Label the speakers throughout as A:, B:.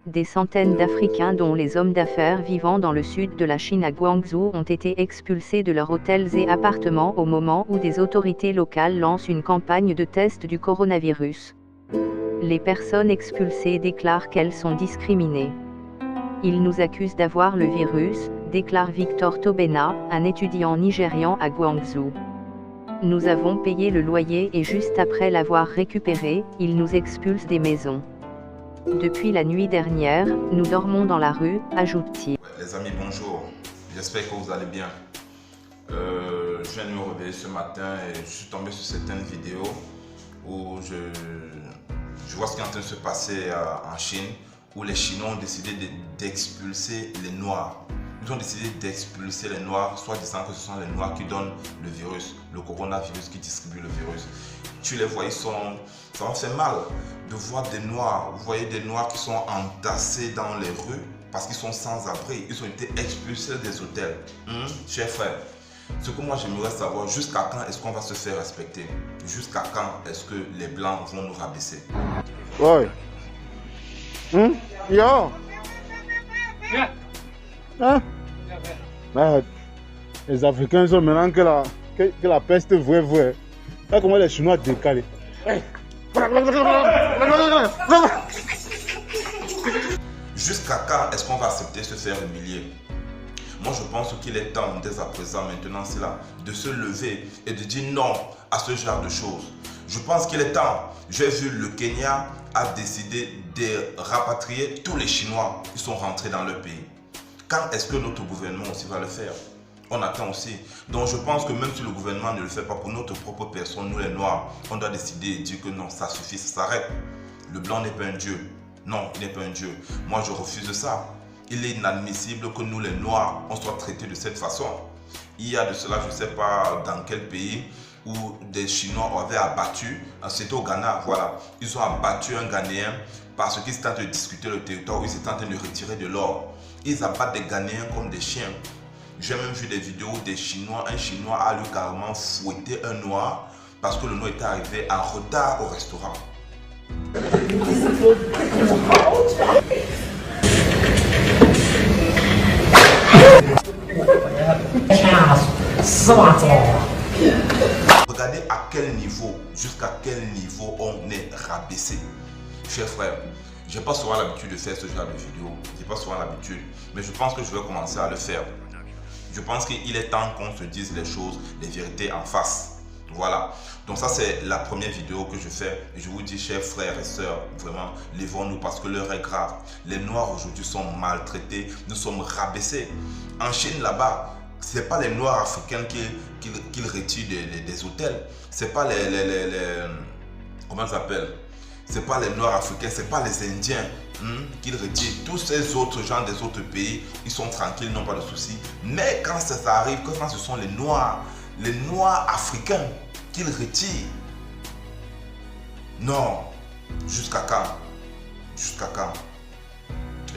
A: Des centaines d'Africains dont les hommes d'affaires vivant dans le sud de la Chine à Guangzhou ont été expulsés de leurs hôtels et appartements au moment où des autorités locales lancent une campagne de test du coronavirus. Les personnes expulsées déclarent qu'elles sont discriminées. Ils nous accusent d'avoir le virus, déclare Victor Tobena, un étudiant nigérian à Guangzhou. Nous avons payé le loyer et juste après l'avoir récupéré, ils nous expulsent des maisons. Depuis la nuit dernière, nous dormons dans la rue, ajoute-t-il.
B: Les amis, bonjour. J'espère que vous allez bien. Je viens de me réveiller ce matin et je suis tombé sur certaines vidéos où je vois ce qui est en train de se passer en Chine, où les Chinois ont décidé d'expulser les Noirs. Ils ont décidé d'expulser les Noirs, soit disant que ce sont les Noirs qui donnent le virus, le coronavirus qui distribue le virus. Tu les vois, ça en fait mal de voir des Noirs. Vous voyez des Noirs qui sont entassés dans les rues parce qu'ils sont sans abri. Ils ont été expulsés des hôtels. Chers frères, ce que moi j'aimerais savoir, jusqu'à quand est-ce qu'on va se faire respecter? Jusqu'à quand est-ce que les Blancs vont nous rabaisser?
C: Ouais. Yo. Hein? Ouais. Les Africains sont maintenant que la peste vraie. Là, comment les Chinois décalés.
B: Jusqu'à quand est-ce qu'on va accepter se faire humilier? Moi, je pense qu'il est temps, dès à présent, maintenant, c'est là, de se lever et de dire non à ce genre de choses. Je pense qu'il est temps. J'ai vu le Kenya a décidé de rapatrier tous les Chinois qui sont rentrés dans leur pays. Quand est-ce que notre gouvernement aussi va le faire? On attend aussi. Donc je pense que même si le gouvernement ne le fait pas pour notre propre personne, nous les Noirs, on doit décider et dire que non, ça suffit, ça s'arrête. Le blanc n'est pas un dieu. Non, il n'est pas un dieu. Moi, je refuse ça. Il est inadmissible que nous les Noirs, on soit traités de cette façon. Il y a de cela, je ne sais pas dans quel pays, où des Chinois avaient abattu, c'était au Ghana, voilà. Ils ont abattu un Ghanéen parce qu'ils étaient en train de discuter le territoire où ils étaient en train de retirer de l'or. Ils abattent des Ghanéens comme des chiens. J'ai même vu des vidéos où un Chinois a lui carrément fouetté un Noir parce que le Noir était arrivé en retard au restaurant. Regardez à quel niveau, jusqu'à quel niveau on est rabaissé. Chers frères, je n'ai pas souvent l'habitude de faire ce genre de vidéo, je n'ai pas souvent l'habitude, mais je pense que je vais commencer à le faire. Je pense qu'il est temps qu'on se dise les choses, les vérités en face. Voilà. Donc ça, c'est la première vidéo que je fais. Et je vous dis, chers frères et sœurs, vraiment, lèvons-nous parce que l'heure est grave. Les Noirs aujourd'hui sont maltraités, nous sommes rabaissés. En Chine, là-bas, ce n'est pas les Noirs africains qu'ils retirent des hôtels. Ce n'est pas comment ça s'appelle? Ce n'est pas les Noirs africains, ce n'est pas les Indiens qu'ils retirent. Tous ces autres gens des autres pays, ils sont tranquilles, ils n'ont pas de soucis. Mais quand ça arrive, quand ce sont les Noirs africains qu'ils retirent, non, jusqu'à quand? Jusqu'à quand?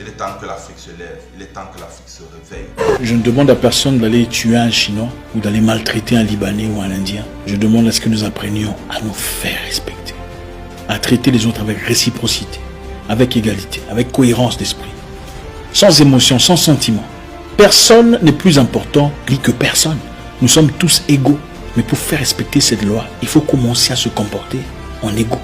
B: Il est temps que l'Afrique se lève, il est temps que l'Afrique se réveille.
D: Je ne demande à personne d'aller tuer un Chinois ou d'aller maltraiter un Libanais ou un Indien. Je demande à ce que nous apprenions à nous faire respecter, à traiter les autres avec réciprocité, avec égalité, avec cohérence d'esprit, sans émotion, sans sentiment. Personne n'est plus important que personne. Nous sommes tous égaux. Mais pour faire respecter cette loi, il faut commencer à se comporter en égaux.